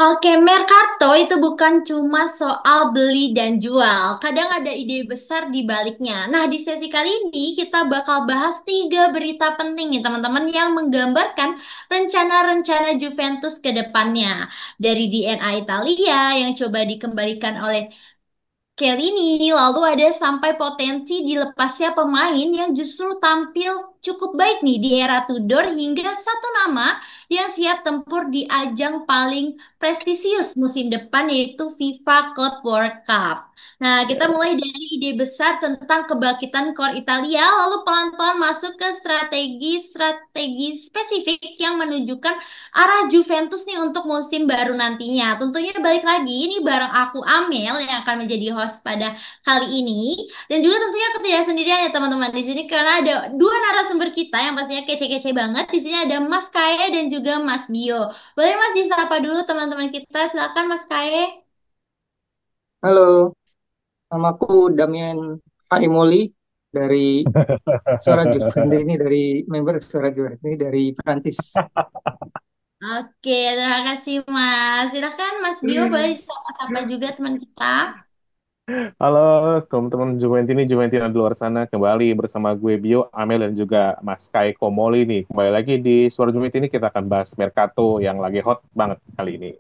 Oke, Mercato itu bukan cuma soal beli dan jual. Kadang ada ide besar di baliknya. Nah, di sesi kali ini kita bakal bahas tiga berita penting nih, teman-teman, yang menggambarkan rencana-rencana Juventus ke depannya. Dari DNA Italia yang coba dikembalikan oleh Chiellini, lalu ada sampai potensi dilepasnya pemain yang justru tampil cukup baik nih di era Tudor hingga satu nama yang siap tempur di ajang paling prestisius musim depan yaitu FIFA Club World Cup. Nah, kita mulai dari ide besar tentang kebangkitan core Italia, lalu pelan-pelan masuk ke strategi-strategi spesifik yang menunjukkan arah Juventus nih untuk musim baru nantinya. Tentunya balik lagi ini bareng aku Amel yang akan menjadi host pada kali ini dan juga tentunya aku tidak sendirian ya teman-teman di sini karena ada dua narasumber kita yang pastinya kece-kece banget. Di sini ada Mas Kae dan juga Mas Bio. Boleh Mas disapa dulu teman-teman kita. Silakan Mas Kae. Halo, namaku Damian Fahimoli dari Suara Juventini dari member Suara Juventini dari Prancis. Oke, terima kasih Mas. Silakan Mas Bio boleh disapa-sapa juga teman kita. Halo teman-teman Juventini, Juventina di luar sana. Kembali bersama gue Bio, Amel, dan juga Mas Kai Komoli nih. Kembali lagi di Suara Juventini, kita akan bahas Mercato yang lagi hot banget kali ini.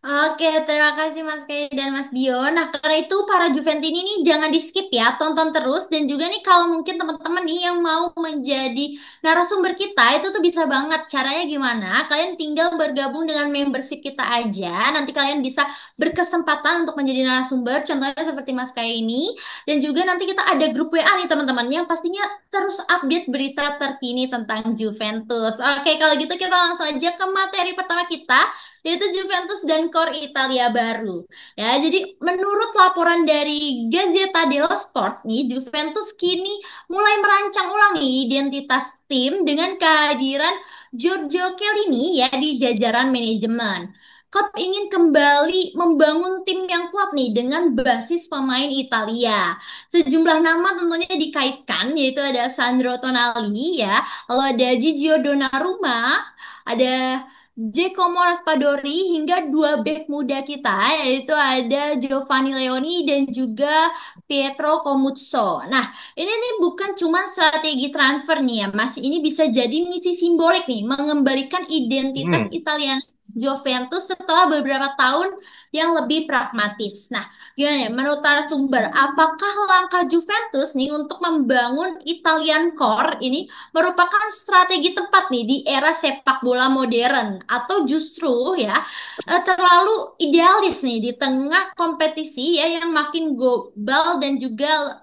Oke, terima kasih Mas Kay dan Mas Bio. Nah, karena itu para Juventini ini jangan di skip ya, tonton terus. Dan juga nih kalau mungkin teman-teman nih yang mau menjadi narasumber kita, itu tuh bisa banget. Caranya gimana? Kalian tinggal bergabung dengan membership kita aja. Nanti kalian bisa berkesempatan untuk menjadi narasumber. Contohnya seperti Mas Kay ini. Dan juga nanti kita ada grup WA nih teman-teman, yang pastinya terus update berita terkini tentang Juventus. Oke, kalau gitu kita langsung aja ke materi pertama kita yaitu Juventus dan Core Italia baru. Ya, jadi menurut laporan dari Gazzetta dello Sport nih, Juventus kini mulai merancang ulang nih identitas tim dengan kehadiran Giorgio Chiellini ya di jajaran manajemen. Klopp ingin kembali membangun tim yang kuat nih dengan basis pemain Italia. Sejumlah nama tentunya dikaitkan yaitu ada Sandro Tonali ya, lalu ada Gigio Donnarumma, ada Giacomo Raspadori hingga dua bek muda kita yaitu ada Giovanni Leoni dan juga Pietro Comuzzo. Nah, ini nih bukan cuma strategi transfer nih ya, Mas. Ini bisa jadi misi simbolik nih, mengembalikan identitas Hmm, Italia Juventus setelah beberapa tahun yang lebih pragmatis. Nah, gimana ya, menurut narasumber, apakah langkah Juventus nih untuk membangun Italian core ini merupakan strategi tepat nih di era sepak bola modern atau justru ya terlalu idealis nih di tengah kompetisi ya yang makin global dan juga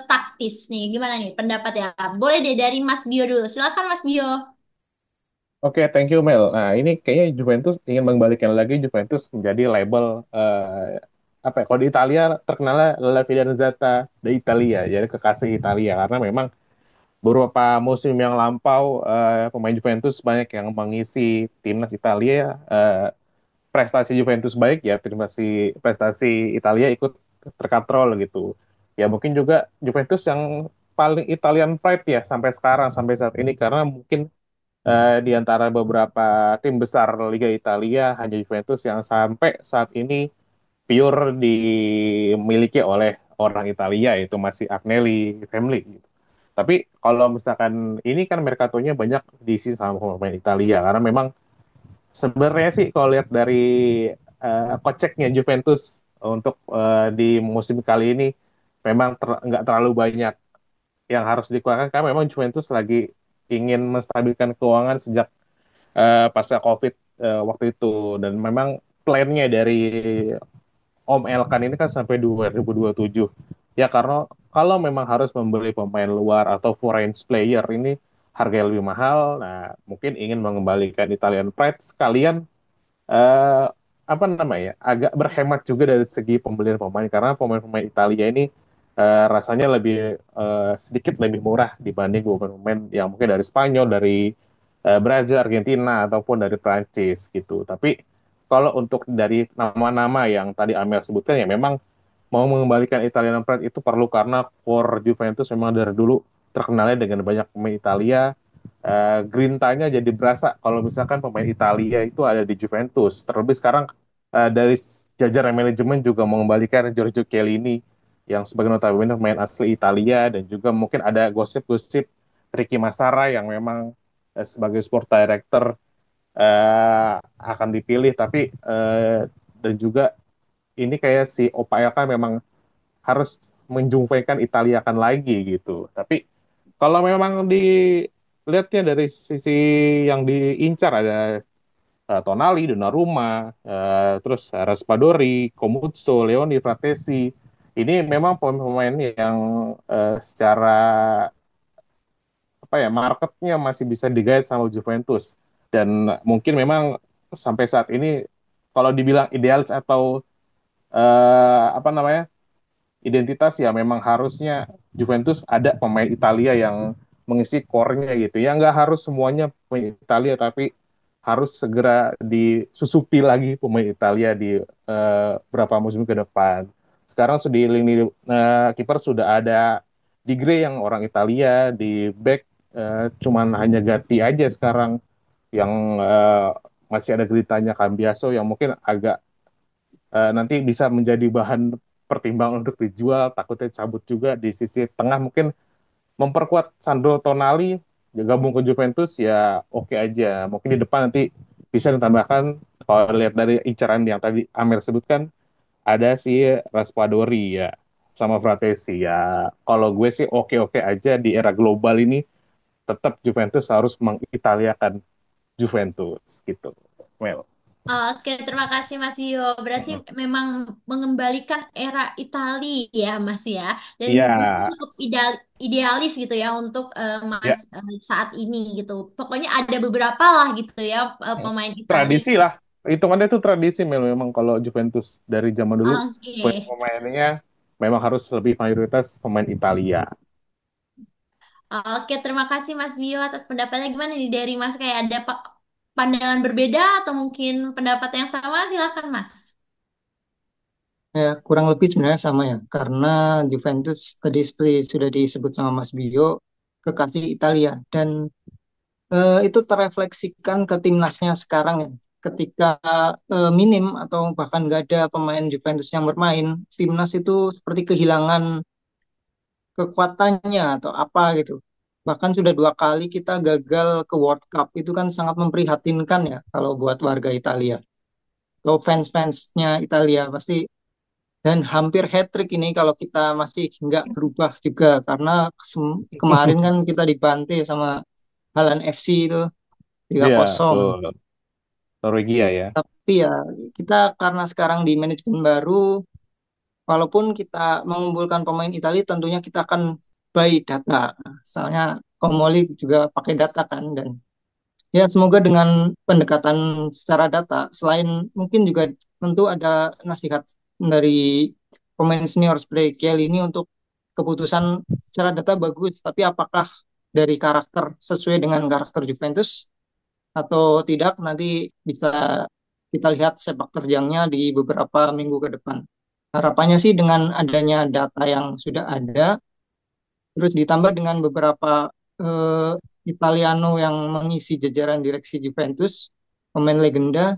taktis nih. Gimana nih pendapat ya? Boleh deh dari Mas Bio dulu. Silakan Mas Bio. oke, thank you Mel. Nah, ini kayaknya Juventus ingin mengembalikan lagi Juventus menjadi label apa ya? Kalau di Italia terkenalnya La Fidanzata d'Italia, jadi kekasih Italia karena memang beberapa musim yang lampau pemain Juventus banyak yang mengisi timnas Italia. Prestasi Juventus baik ya, prestasi Italia ikut terkatrol gitu. Ya mungkin juga Juventus yang paling Italian pride ya sampai sekarang, sampai saat ini, karena mungkin di antara beberapa tim besar Liga Italia hanya Juventus yang sampai saat ini pure dimiliki oleh orang Italia, itu masih Agnelli family gitu. Tapi kalau misalkan ini kan Mercatonya banyak diisi sama pemain Italia karena memang sebenarnya sih kalau lihat dari koceknya Juventus untuk di musim kali ini memang nggak terlalu banyak yang harus dikeluarkan karena memang Juventus lagi ingin menstabilkan keuangan sejak pasca COVID waktu itu, dan memang plannya dari Om Elkan ini kan sampai 2027 ya, karena kalau memang harus membeli pemain luar atau foreign player ini harga lebih mahal. Nah, mungkin ingin mengembalikan Italian Pride sekalian eh, apa namanya agak berhemat juga dari segi pembelian pemain karena pemain-pemain Italia ini rasanya lebih sedikit lebih murah dibanding pemain-pemain yang mungkin dari Spanyol, dari Brazil, Argentina ataupun dari Prancis gitu. Tapi kalau untuk dari nama-nama yang tadi Amel sebutkan ya memang mau mengembalikan Italian Pride itu perlu karena core Juventus memang dari dulu terkenalnya dengan banyak pemain Italia. Grintanya jadi berasa kalau misalkan pemain Italia itu ada di Juventus. Terlebih sekarang dari jajaran manajemen juga mengembalikan Giorgio Chiellini yang sebagai notabene pemain asli Italia, dan juga mungkin ada gosip-gosip Ricky Massara yang memang sebagai sport director akan dipilih, tapi dan juga ini kayak si Opa Elka memang harus menjumpaikan Italia kan lagi gitu. Tapi kalau memang dilihatnya dari sisi yang diincar ada Tonali, Donnarumma, terus Raspadori, Comuzzo, Leoni, Fratesi. Ini memang pemain-pemain yang secara apa ya, marketnya masih bisa digait sama Juventus, dan mungkin memang sampai saat ini kalau dibilang idealis atau apa namanya, identitas, ya memang harusnya Juventus ada pemain Italia yang mengisi core-nya gitu ya, nggak harus semuanya pemain Italia, tapi harus segera disusupi lagi pemain Italia di beberapa musim ke depan. Sekarang sudah di lini kiper sudah ada Di Gray yang orang Italia, di back cuman hanya Gatti aja sekarang yang masih ada geritanya Cambiaso yang mungkin agak nanti bisa menjadi bahan pertimbangan untuk dijual, takutnya cabut juga. Di sisi tengah mungkin memperkuat Sandro Tonali, ya gabung ke Juventus ya oke aja. Mungkin di depan nanti bisa ditambahkan, kalau lihat dari incaran yang tadi Amir sebutkan, ada si Raspadori ya, sama Fratesi ya. Kalau gue sih oke-oke aja di era global ini, tetap Juventus harus mengitaliakan Juventus gitu. Well. Oke, terima kasih Mas Bio. Berarti memang mengembalikan era Itali ya, Mas ya. Dan Iya, mungkin cukup idealis gitu ya untuk ya, saat ini gitu. Pokoknya ada beberapa lah gitu ya pemain Itali. tradisi lah. Hitungannya itu tradisi memang kalau Juventus dari zaman dulu Oke. pemainnya memang harus lebih mayoritas pemain Italia. Oke, terima kasih Mas Bio atas pendapatnya. Gimana nih dari Mas, kayak ada pandangan berbeda atau mungkin pendapat yang sama? Silakan Mas. Ya, kurang lebih sebenarnya sama ya, karena Juventus tadi seperti sudah disebut sama Mas Bio, kekasih Italia, dan itu terefleksikan ke timnasnya sekarang ya. Ketika minim atau bahkan nggak ada pemain Juventus yang bermain, timnas itu seperti kehilangan kekuatannya atau apa gitu. Bahkan sudah 2 kali kita gagal ke World Cup, itu kan sangat memprihatinkan ya kalau buat warga Italia atau fans-fansnya Italia pasti. Dan hampir hat-trick ini kalau kita masih nggak berubah juga, karena kemarin kan kita dibantai sama Halan FC itu tiga Iya, kosong. betul. Norwegia ya. Tapi ya kita karena sekarang di manajemen baru, walaupun kita mengumpulkan pemain Italia, tentunya kita akan buy data. Soalnya Komoli juga pakai data kan, dan ya semoga dengan pendekatan secara data, selain mungkin juga tentu ada nasihat dari pemain senior seperti Kiel ini untuk keputusan secara data bagus, tapi apakah dari karakter sesuai dengan karakter Juventus atau tidak, nanti bisa kita lihat sepak terjangnya di beberapa minggu ke depan. Harapannya sih dengan adanya data yang sudah ada, terus ditambah dengan beberapa eh, Italiano yang mengisi jajaran direksi Juventus, pemain legenda,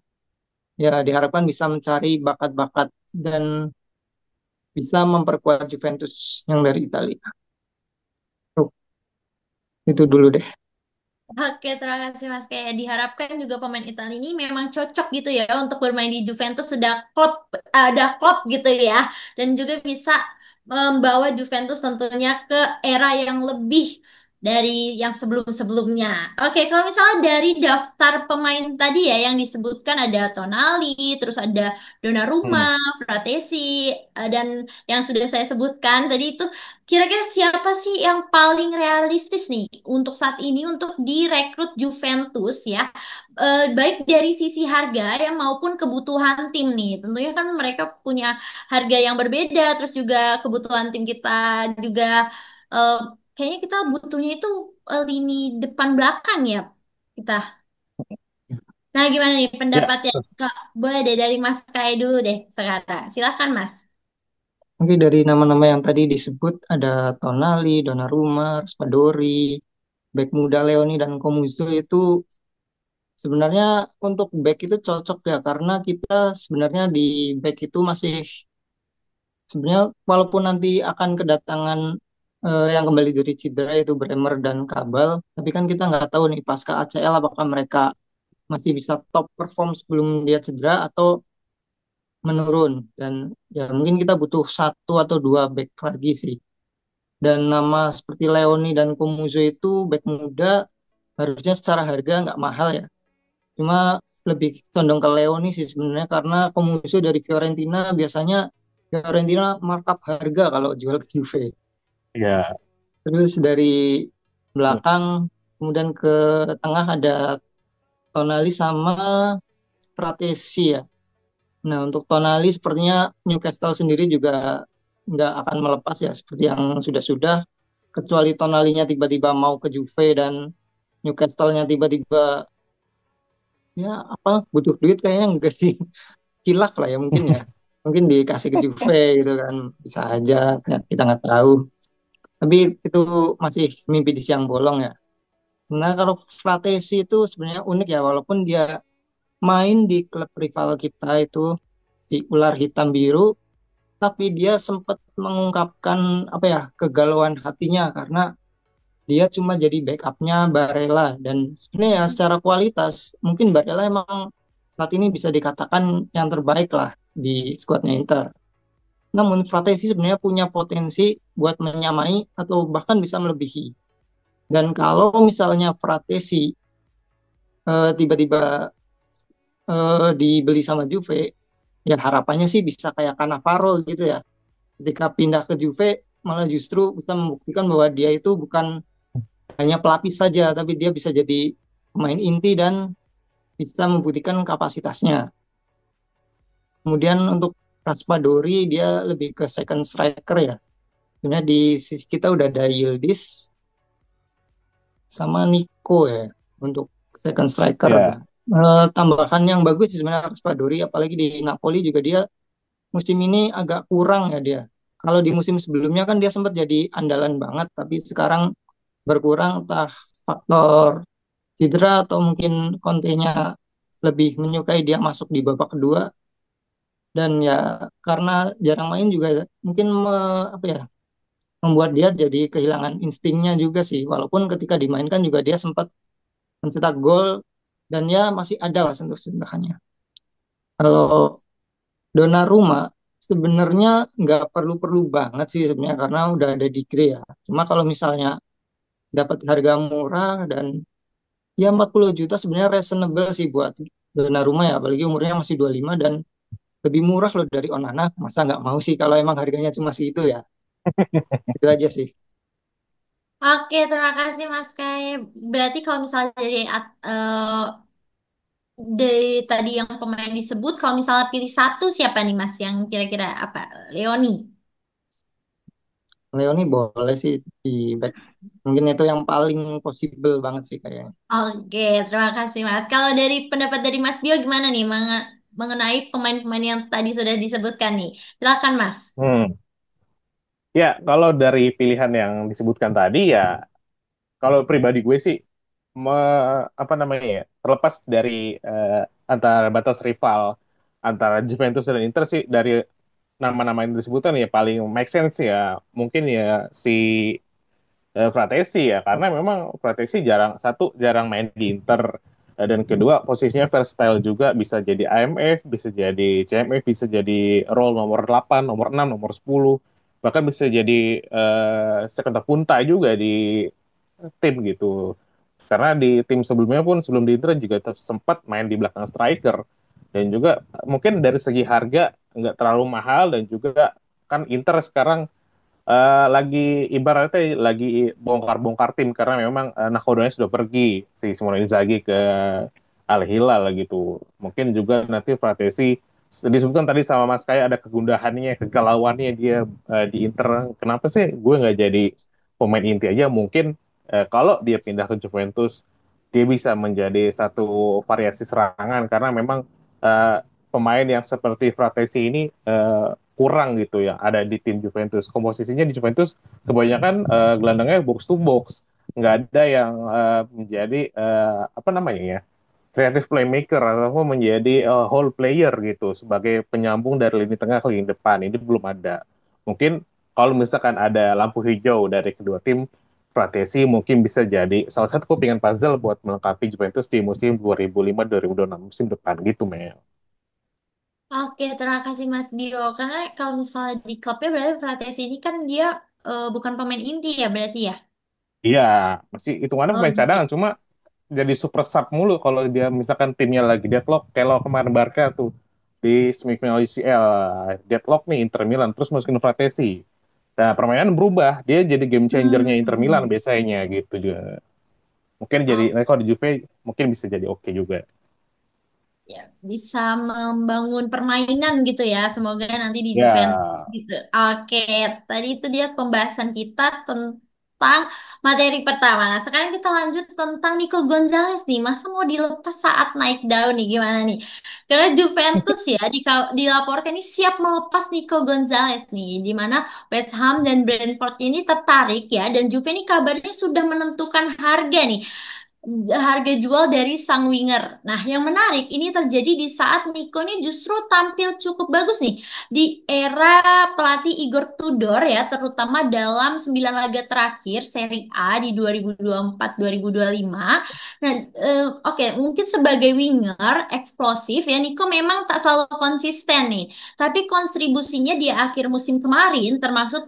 ya diharapkan bisa mencari bakat-bakat dan bisa memperkuat Juventus yang dari Italia. Tuh, itu dulu deh. Oke, terima kasih Mas. Kayak diharapkan juga pemain Italia ini memang cocok gitu ya untuk bermain di Juventus, sudah klub, ada klub gitu ya, dan juga bisa membawa Juventus tentunya ke era yang lebih dari yang sebelum-sebelumnya. Oke, kalau misalnya dari daftar pemain tadi ya yang disebutkan ada Tonali, terus ada Donnarumma, Hmm. Fratesi, dan yang sudah saya sebutkan tadi itu, kira-kira siapa sih yang paling realistis nih untuk saat ini untuk direkrut Juventus ya? Baik dari sisi harga ya maupun kebutuhan tim nih. Tentunya kan mereka punya harga yang berbeda, terus juga kebutuhan tim kita juga eh, kayaknya kita butuhnya itu lini depan belakang ya kita. Nah, gimana nih Ya, pendapatnya Kak? Boleh deh dari Mas Kai dulu deh sekarang. Silakan Mas. Mungkin dari nama-nama yang tadi disebut ada Tonali, Donnarumma, Raspadori, bek muda Leoni dan Komuzo itu Sebenarnya untuk back itu cocok ya karena kita sebenarnya di back itu masih sebenarnya walaupun nanti akan kedatangan yang kembali dari cedera yaitu Bremer dan Kabal, tapi kan kita nggak tahu nih pasca ACL apakah mereka masih bisa top perform sebelum dia cedera atau menurun. Dan ya mungkin kita butuh satu atau dua back lagi sih. Dan nama seperti Leoni dan Komuzo itu back muda harusnya secara harga nggak mahal ya. Cuma lebih condong ke Leoni sih sebenarnya karena Komuso dari Fiorentina biasanya Fiorentina markup harga kalau jual ke Juve. Ya. Terus dari belakang kemudian ke tengah ada Tonali sama Pratesi ya. Nah untuk Tonali sepertinya Newcastle sendiri juga nggak akan melepas ya seperti yang sudah-sudah kecuali Tonalinya tiba-tiba mau ke Juve dan Newcastle-nya tiba-tiba ya apa butuh duit kayaknya enggak sih. Kilaf lah ya mungkin ya. Mungkin dikasih ke Juve gitu kan. Bisa aja, ya, kita nggak tahu. Tapi itu masih mimpi di siang bolong ya. Sebenarnya kalau Fratesi itu sebenarnya unik ya, walaupun dia main di klub rival kita itu, si Ular Hitam Biru, tapi dia sempat mengungkapkan apa ya, kegalauan hatinya karena dia cuma jadi backupnya Barella. Dan sebenarnya ya, secara kualitas, mungkin Barella emang saat ini bisa dikatakan yang terbaik lah di skuadnya Inter. Namun Fratesi sebenarnya punya potensi buat menyamai atau bahkan bisa melebihi. Dan kalau misalnya Fratesi tiba-tiba dibeli sama Juve, ya harapannya sih bisa kayak Cannavaro gitu ya. Ketika pindah ke Juve, malah justru bisa membuktikan bahwa dia itu bukan hanya pelapis saja, tapi dia bisa jadi pemain inti dan bisa membuktikan kapasitasnya. Kemudian untuk Raspadori, dia lebih ke second striker ya. Sebenarnya di sisi kita udah ada Yildiz sama Nico ya untuk second striker. Ya. Tambahan yang bagus sih sebenarnya Raspadori, apalagi di Napoli juga dia musim ini agak kurang ya dia. Kalau di musim sebelumnya kan dia sempat jadi andalan banget, tapi sekarang berkurang entah faktor cedera atau mungkin Conte-nya lebih menyukai dia masuk di babak kedua dan ya karena jarang main juga mungkin apa ya membuat dia jadi kehilangan instingnya juga sih walaupun ketika dimainkan juga dia sempat mencetak gol dan ya masih ada lah sentuh-sentuhannya. Kalau Donnarumma sebenarnya nggak perlu-perlu banget sih sebenarnya karena udah ada di Gray ya. Cuma kalau misalnya dapat harga murah dan ya 40 juta sebenarnya reasonable sih buat Donnarumma ya apalagi umurnya masih 25 dan lebih murah loh dari Onana. Masa nggak mau sih kalau emang harganya cuma segitu ya. Itu aja sih. Oke, terima kasih Mas Kay. Berarti kalau misalnya dari tadi yang pemain disebut, kalau misalnya pilih satu siapa nih Mas yang kira-kira apa? Leoni. Leoni boleh sih di back. Mungkin itu yang paling possible banget sih kayaknya. Oke, terima kasih Mas. Kalau dari pendapat dari Mas Bio gimana nih mengenai pemain-pemain yang tadi sudah disebutkan nih? Silakan Mas. Hmm. Ya, kalau dari pilihan yang disebutkan tadi ya, kalau pribadi gue sih, apa namanya ya, terlepas dari eh, antara batas rival antara Juventus dan Inter sih, dari nama-nama yang disebutkan ya paling make sense ya, mungkin ya si Fratesi ya, karena memang Fratesi jarang main di Inter. Dan kedua posisinya versatile juga, bisa jadi AMF, bisa jadi CMF, bisa jadi role nomor 8, nomor 6, nomor 10, bahkan bisa jadi sekonder punta juga di tim gitu. Karena di tim sebelumnya pun sebelum di Inter juga sempat main di belakang striker. Dan juga mungkin dari segi harga nggak terlalu mahal, dan juga kan Inter sekarang lagi ibaratnya lagi bongkar-bongkar tim karena memang nakodanya sudah pergi, si Simone Inzaghi ke Al Hilal gitu. Mungkin juga nanti Fratesi disebutkan tadi sama Mas Kaya ada kegundahannya, kegalauannya dia di Inter. Kenapa sih gue nggak jadi pemain inti aja? Mungkin kalau dia pindah ke Juventus, dia bisa menjadi satu variasi serangan karena memang eh, pemain yang seperti Fratesi ini kurang gitu yang ada di tim Juventus. Komposisinya di Juventus kebanyakan gelandangnya box to box, nggak ada yang menjadi apa namanya ya, creative playmaker atau menjadi whole player gitu sebagai penyambung dari lini tengah ke lini depan. Ini belum ada. Mungkin kalau misalkan ada lampu hijau dari kedua tim, Fratesi mungkin bisa jadi salah satu kepingan puzzle buat melengkapi Juventus di musim 2005-2026 musim depan gitu, Mel. Oke, terima kasih Mas Bio. Karena kalau misalnya di klubnya berarti Pratesi ini kan dia bukan pemain inti ya berarti ya? Iya, masih hitungannya Oh pemain cadangan, gitu. cuma jadi super sub mulu kalau dia misalkan timnya lagi deadlock, kalau kemarin Barca tuh di semifinal UCL deadlock nih Inter Milan terus masukin Fratesi. Nah, permainan berubah, dia jadi game changernya Inter Milan Hmm. biasanya gitu juga. Mungkin jadi, Oh, nah, kalau di Juve mungkin bisa jadi oke juga. ya, bisa membangun permainan gitu ya. Semoga nanti di Juventus Ya, gitu. Oke, tadi itu dia pembahasan kita tentang materi pertama. Nah, sekarang kita lanjut tentang Nico Gonzalez nih. Masa mau dilepas saat naik daun nih? Gimana nih? Karena Juventus ya dilaporkan ini siap melepas Nico Gonzalez nih. Di mana West Ham dan Brentford ini tertarik ya. Dan Juve ini kabarnya sudah menentukan harga nih, harga jual dari sang winger. Nah, yang menarik ini terjadi di saat Nico ini justru tampil cukup bagus nih di era pelatih Igor Tudor ya, terutama dalam 9 laga terakhir Serie A di 2024-2025. Nah, oke, mungkin sebagai winger eksplosif ya Nico memang tak selalu konsisten nih. Tapi kontribusinya di akhir musim kemarin termasuk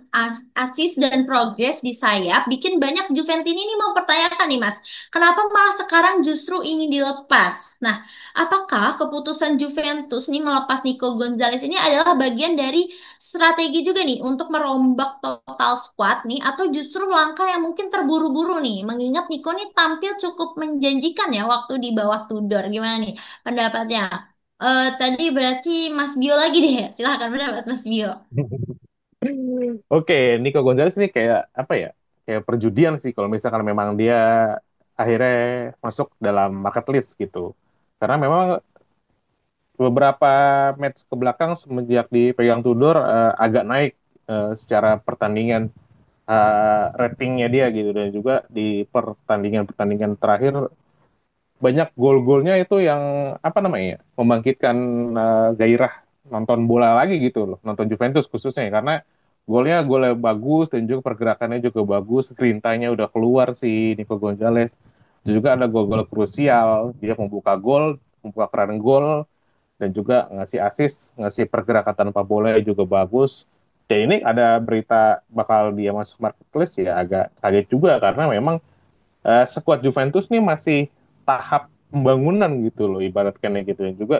assist dan progres di sayap bikin banyak Juventini ini mempertanyakan nih Mas. Kenapa malah sekarang justru ini dilepas? Nah, apakah keputusan Juventus nih melepas Nico Gonzalez ini adalah bagian dari strategi juga nih untuk merombak total squad nih atau justru langkah yang mungkin terburu-buru nih mengingat Nico nih tampil cukup menjanjikan ya waktu di bawah Tudor. Gimana nih pendapatnya? Tadi berarti Mas Bio lagi deh. Silahkan pendapat Mas Bio. oke, Nico Gonzalez ini kayak apa ya? Kayak perjudian sih kalau misalkan memang dia akhirnya masuk dalam market list gitu. Karena memang beberapa match ke belakang semenjak dipegang Tudor agak naik secara pertandingan ratingnya dia gitu dan juga di pertandingan-pertandingan terakhir banyak gol-golnya itu yang apa namanya ya, membangkitkan gairah nonton bola lagi gitu loh, nonton Juventus khususnya ya. Karena golnya bagus dan juga pergerakannya juga bagus, gerintanya udah keluar si Nico Gonzalez. Dan juga ada gol-gol krusial, dia membuka gol, membuka keran gol dan juga ngasih assist, ngasih pergerakan tanpa bola juga bagus. Dan ini ada berita bakal dia masuk marketplace ya agak kaget juga karena memang skuad Juventus nih masih tahap pembangunan gitu loh ibaratkannya gitu dan juga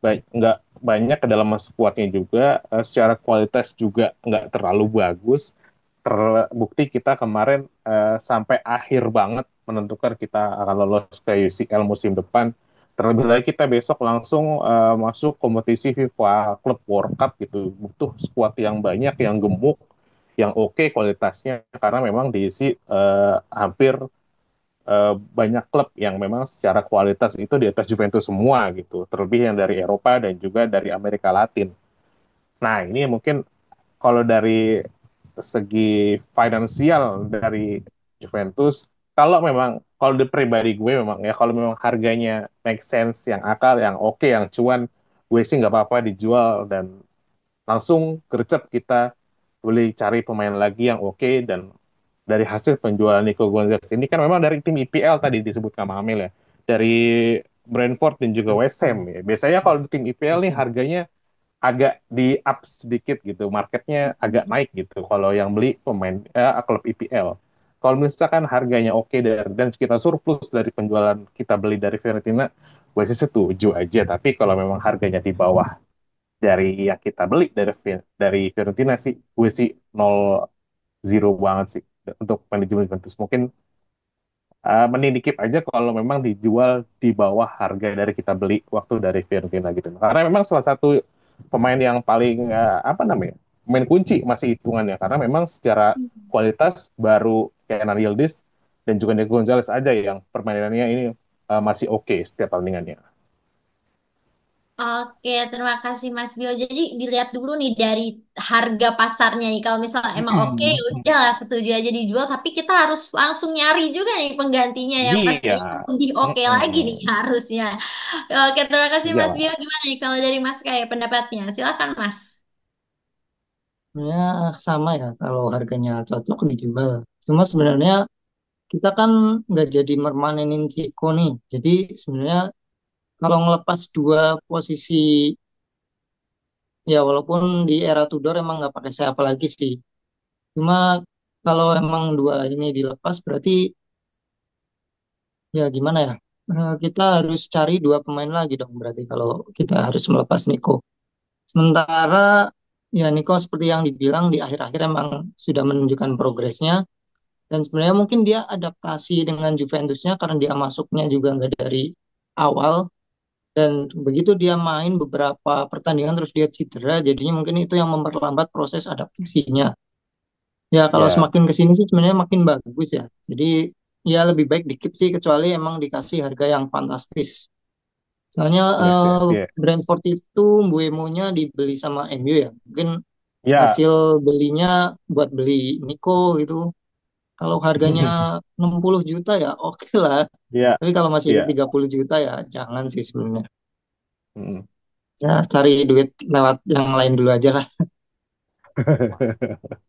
nggak banyak ke dalam skuadnya juga secara kualitas juga nggak terlalu bagus terbukti kita kemarin sampai akhir banget menentukan kita akan lolos ke UCL musim depan terlebih lagi kita besok langsung masuk kompetisi FIFA Club World Cup gitu butuh skuad yang banyak yang gemuk yang oke kualitasnya karena memang diisi hampir banyak klub yang memang secara kualitas itu di atas Juventus semua gitu, terlebih yang dari Eropa dan juga dari Amerika Latin. Nah, ini mungkin kalau dari segi finansial dari Juventus, kalau memang kalau di pribadi gue memang ya kalau memang harganya make sense, yang akal, yang oke, yang cuan, gue sih nggak apa-apa dijual dan langsung gercep kita beli cari pemain lagi yang oke dan dari hasil penjualan Nico Gonzalez ini kan memang dari tim IPL tadi disebut sama Amel ya. Dari Brentford dan juga West Ham ya. Biasanya kalau di tim IPL nih harganya agak di up sedikit gitu, marketnya agak naik gitu kalau yang beli pemain klub IPL. Kalau misalkan harganya oke dan kita surplus dari penjualan kita beli dari Fiorentina, gue sih setuju aja. Tapi kalau memang harganya di bawah dari yang kita beli dari Fiorentina sih, gue sih nol zero banget sih untuk manajemen Juventus. Mungkin mending dikip aja kalau memang dijual di bawah harga dari kita beli waktu dari Fiorentina gitu. Karena memang salah satu pemain yang paling apa namanya pemain kunci masih hitungannya karena memang secara kualitas baru Kenan Yildiz dan juga Nico Gonzalez aja yang permainannya ini masih oke setiap pertandingannya. Oke, terima kasih Mas Bio. Jadi dilihat dulu nih dari harga pasarnya nih. Kalau misalnya emang oke, ya Mm-mm. udahlah setuju aja dijual. Tapi kita harus langsung nyari juga nih penggantinya yang Iya. pastinya lebih oke lagi nih Mm-mm. harusnya. Oke, terima kasih Mas Bio. Iyalah. Gimana nih kalau dari Mas kayak pendapatnya? Silakan Mas. Ya sama ya kalau harganya cocok dijual. Cuma sebenarnya kita kan nggak jadi mermanenin Ciko nih. Jadi sebenarnya kalau ngelepas dua posisi, ya walaupun di era Tudor emang nggak pakai siapa lagi sih. Cuma kalau emang dua ini dilepas berarti ya gimana ya? Kita harus cari dua pemain lagi dong berarti kalau kita harus melepas Nico. Sementara ya Nico seperti yang dibilang di akhir-akhir emang sudah menunjukkan progresnya dan sebenarnya mungkin dia adaptasi dengan Juventusnya karena dia masuknya juga nggak dari awal dan begitu dia main beberapa pertandingan terus dia cedera jadinya mungkin itu yang memperlambat proses adaptasinya. Ya, kalau Ya. semakin ke sini sih sebenarnya makin bagus ya. Jadi ya lebih baik dikit sih kecuali emang dikasih harga yang fantastis. Soalnya Yes, yes, yes. Brentford itu Mbuemo-nya dibeli sama MU ya. Mungkin Ya. hasil belinya buat beli Nico gitu. Kalau harganya 60 juta ya oke lah. Iya, Tapi kalau masih iya. 30 juta ya jangan sih sebenarnya. Mm. Ya cari duit lewat yang lain dulu aja lah.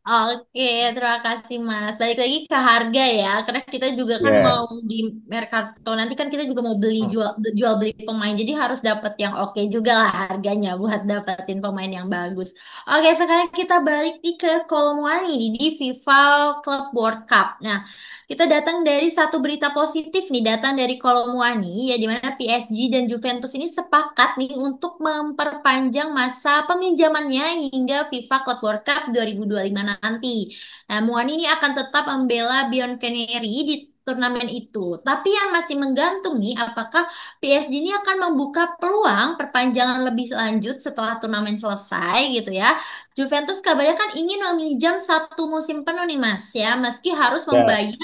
Oke, terima kasih Mas. Balik lagi ke harga ya, karena kita juga kan mau Yes. di Mercato. Nanti kan kita juga mau beli Mm. jual beli pemain, jadi harus dapat yang oke juga lah harganya buat dapetin pemain yang bagus. Oke, sekarang kita balik nih ke Kolomwani nih di FIFA Club World Cup. Nah, kita datang dari satu berita positif nih, datang dari Kolomwani ya, di mana PSG dan Juventus ini sepakat nih untuk memperpanjang masa peminjamannya hingga FIFA Club World Cup 2025 nanti. Nah, Muani ini akan tetap membela Bianconeri di turnamen itu. Tapi yang masih menggantung nih, apakah PSG ini akan membuka peluang perpanjangan lebih lanjut setelah turnamen selesai gitu ya. Juventus kabarnya kan ingin meminjam satu musim penuh nih Mas ya, meski harus Ya. membayar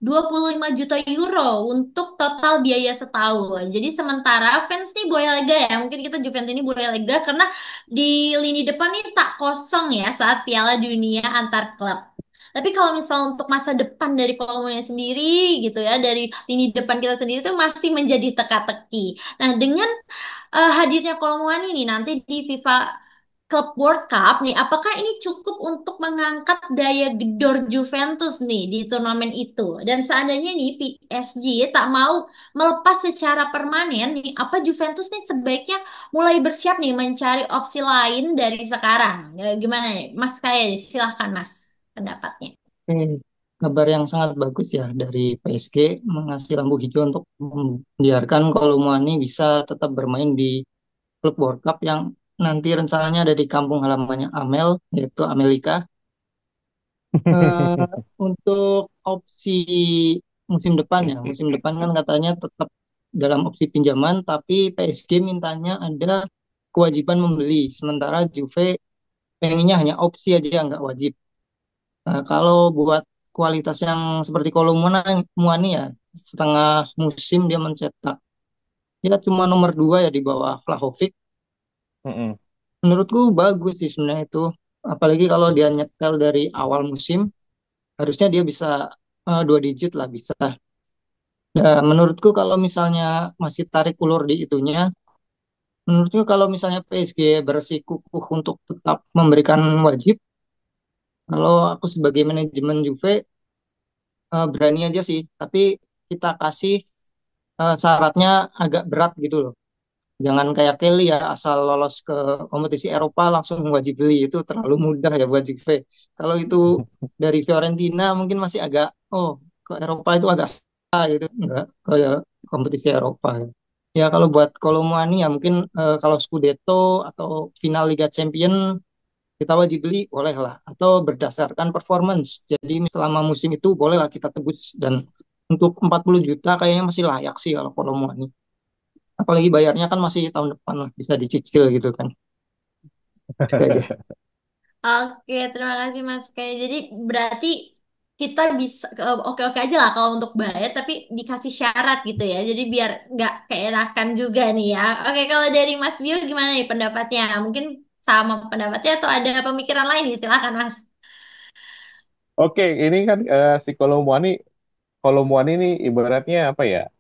25 juta euro untuk total biaya setahun. Jadi sementara fans nih boleh lega ya, mungkin kita Juventus ini boleh lega karena di lini depan nih tak kosong ya saat Piala Dunia antar klub. Tapi kalau misal untuk masa depan dari Kolombonya sendiri gitu ya, dari lini depan kita sendiri itu masih menjadi teka-teki. Nah, dengan hadirnya Kolomboani ini nanti di FIFA Club World Cup nih, apakah ini cukup untuk mengangkat daya gedor Juventus nih di turnamen itu? Dan seandainya nih PSG tak mau melepas secara permanen nih, apa Juventus nih sebaiknya mulai bersiap nih mencari opsi lain dari sekarang? Ya, gimana nih, Mas Kaya? Silahkan Mas pendapatnya. Oke, kabar yang sangat bagus ya dari PSG mengasih lampu hijau untuk membiarkan Kolomani bisa tetap bermain di klub World Cup yang nanti rencananya ada di kampung halamannya Amel, yaitu Amerika. Eh, untuk opsi musim depan kan katanya tetap dalam opsi pinjaman, tapi PSG mintanya ada kewajiban membeli, sementara Juve pengennya hanya opsi aja nggak wajib. Kalau buat kualitas yang seperti Muani ya, setengah musim dia mencetak. Dia cuma nomor dua ya di bawah Vlahovic. Mm-mm. Menurutku bagus sih sebenarnya itu. Apalagi kalau dia nyetel dari awal musim, harusnya dia bisa dua digit lah bisa. Ya, menurutku kalau misalnya masih tarik ulur di itunya, menurutku kalau misalnya PSG bersikukuh untuk tetap memberikan wajib, kalau aku sebagai manajemen Juve berani aja sih. Tapi kita kasih syaratnya agak berat gitu loh. Jangan kayak Kelly ya asal lolos ke kompetisi Eropa langsung wajib beli itu terlalu mudah ya buat Juve. Kalau itu dari Fiorentina mungkin masih agak oh ke Eropa itu agak susah gitu enggak kayak kompetisi Eropa. Ya kalau buat Colomani ya mungkin kalau Scudetto atau final Liga Champion kita wajib beli boleh lah atau berdasarkan performance. Jadi selama musim itu bolehlah kita tebus dan untuk 40 juta kayaknya masih layak sih kalau Colomani. Apalagi bayarnya kan masih tahun depan lah, bisa dicicil gitu kan. Itu aja. Oke, terima kasih Mas Kaya. Jadi berarti kita bisa oke-oke aja lah kalau untuk bayar, tapi dikasih syarat gitu ya. Jadi biar nggak keenakan juga nih ya. Oke, kalau dari Mas Bio gimana nih pendapatnya? Mungkin sama pendapatnya atau ada pemikiran lain nih? Silakan Mas. Oke, ini kan si Kolomuani ini ibaratnya apa ya?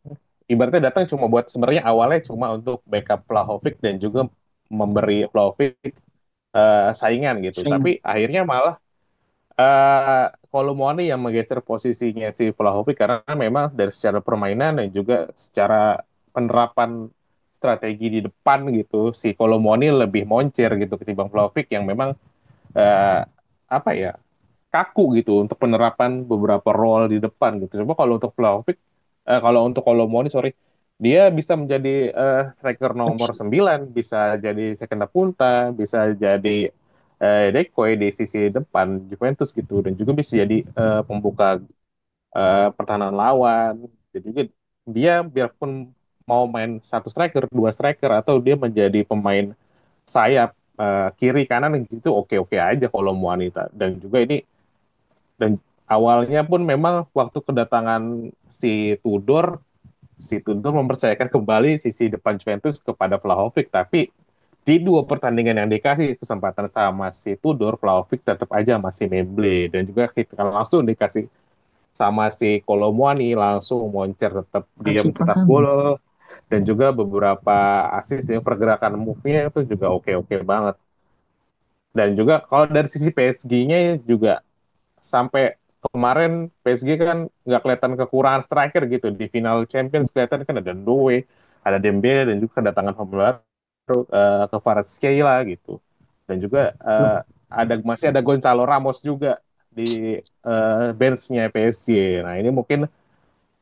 Ibaratnya datang cuma buat sebenarnya awalnya cuma untuk backup Vlahovic dan juga memberi Vlahovic saingan gitu. Tapi Saingan. akhirnya malah eh Kolomuani yang menggeser posisinya si Vlahovic karena memang dari secara permainan dan juga secara penerapan strategi di depan gitu, si Kolomuani lebih moncer gitu ketimbang Vlahovic yang memang eh, apa ya kaku gitu untuk penerapan beberapa role di depan gitu. Coba kalau untuk Vlahovic, kalau untuk Kolomoni, sorry, dia bisa menjadi striker nomor 9, bisa jadi second punta, bisa jadi decoy di sisi depan Juventus gitu, dan juga bisa jadi pembuka pertahanan lawan. Jadi juga dia biarpun mau main satu striker, dua striker, atau dia menjadi pemain sayap kiri kanan gitu oke oke aja kalau mau wanita dan juga ini dan awalnya pun memang waktu kedatangan si Tudor mempercayakan kembali sisi depan Juventus kepada Vlahovic, tapi di dua pertandingan yang dikasih kesempatan sama si Tudor, Vlahovic tetap aja masih memble dan juga kita langsung dikasih sama si Kolomuani langsung moncer tetap dia Masih mencetak paham. gol dan juga beberapa assist dengan pergerakan move-nya itu juga oke-oke banget. Dan juga kalau dari sisi PSG-nya juga sampai kemarin PSG kan nggak kelihatan kekurangan striker gitu di final Champions kelihatan kan ada Ndoye, ada Dembele dan juga kedatangan pemain baru ke Kvaratskhelia gitu dan juga masih ada Gonzalo Ramos juga di benchnya PSG. Nah ini mungkin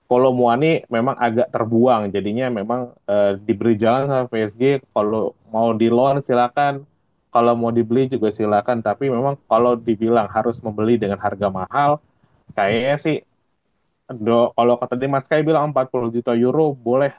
kalau Muani memang agak terbuang jadinya memang diberi jalan sama PSG kalau mau di loan silakan kalau mau dibeli juga silakan tapi memang kalau dibilang harus membeli dengan harga mahal kayaknya sih kalau kata dia Mas Kai bilang 40 juta euro boleh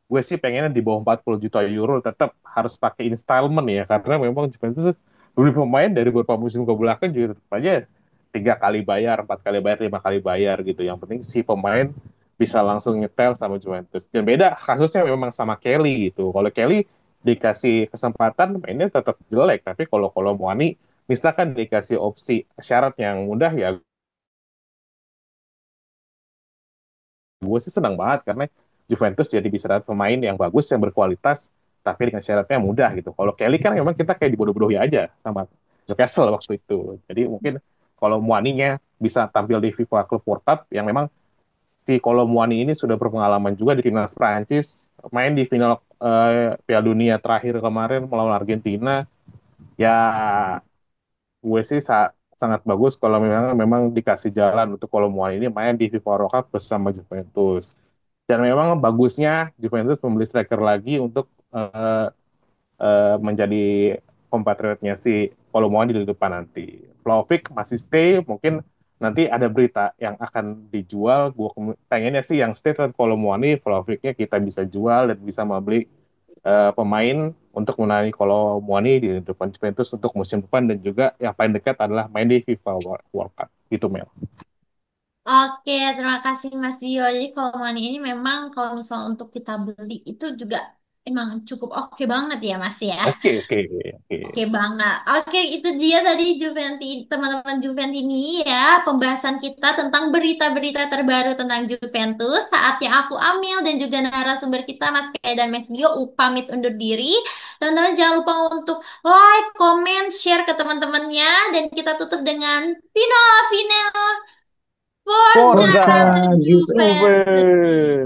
gue sih pengennya di bawah 40 juta euro tetap harus pakai installment ya karena memang Juventus beli pemain dari beberapa musim ke belakang juga tetap aja 3 kali bayar, 4 kali bayar, 5 kali bayar gitu. Yang penting si pemain bisa langsung nyetel sama Juventus. Dan beda kasusnya memang sama Kelly gitu. Kalau Kelly dikasih kesempatan mainnya tetap jelek, tapi kalau Muani misalkan dikasih opsi syarat yang mudah ya gue sih senang banget karena Juventus jadi bisa dapat pemain yang bagus yang berkualitas tapi dengan syaratnya mudah gitu. Kalau Kelly kan memang kita kayak dibodoh-bodohi aja sama Newcastle waktu itu. Jadi mungkin kalau Muaninya bisa tampil di FIFA Club World Cup yang memang si Kolo Muani ini sudah berpengalaman juga di timnas Prancis, main di final Piala Dunia terakhir kemarin melawan Argentina. Ya gue sih sangat bagus kalau memang memang dikasih jalan untuk Kolo Muani ini main di FIFA World Cup bersama Juventus. Dan memang bagusnya Juventus membeli striker lagi untuk menjadi kompatriotnya si Kolomouani di depan nanti. Vlahovic masih stay, mungkin nanti ada berita yang akan dijual. Gue pengennya sih yang stay tetap Kolomouani, Vlahovicnya kita bisa jual dan bisa membeli pemain untuk menandingi Kolomouani di depan Juventus untuk musim depan dan juga yang paling dekat adalah main di FIFA World Cup. Gitu Mel. Oke, terima kasih Mas Bio. Jadi kalau money ini memang kalau misalnya untuk kita beli itu juga emang cukup oke banget ya Mas ya. Oke, oke, oke. Oke banget. Oke, itu dia tadi teman-teman Juventini ya, pembahasan kita tentang berita-berita terbaru tentang Juventus. Saatnya aku Amil dan juga narasumber kita Mas Kaya dan Mas Bio pamit undur diri. Teman-teman jangan lupa untuk like, comment, share ke teman-temannya dan kita tutup dengan Vino, Vino, Forza Forza Forza Juve. Juve! Juventus.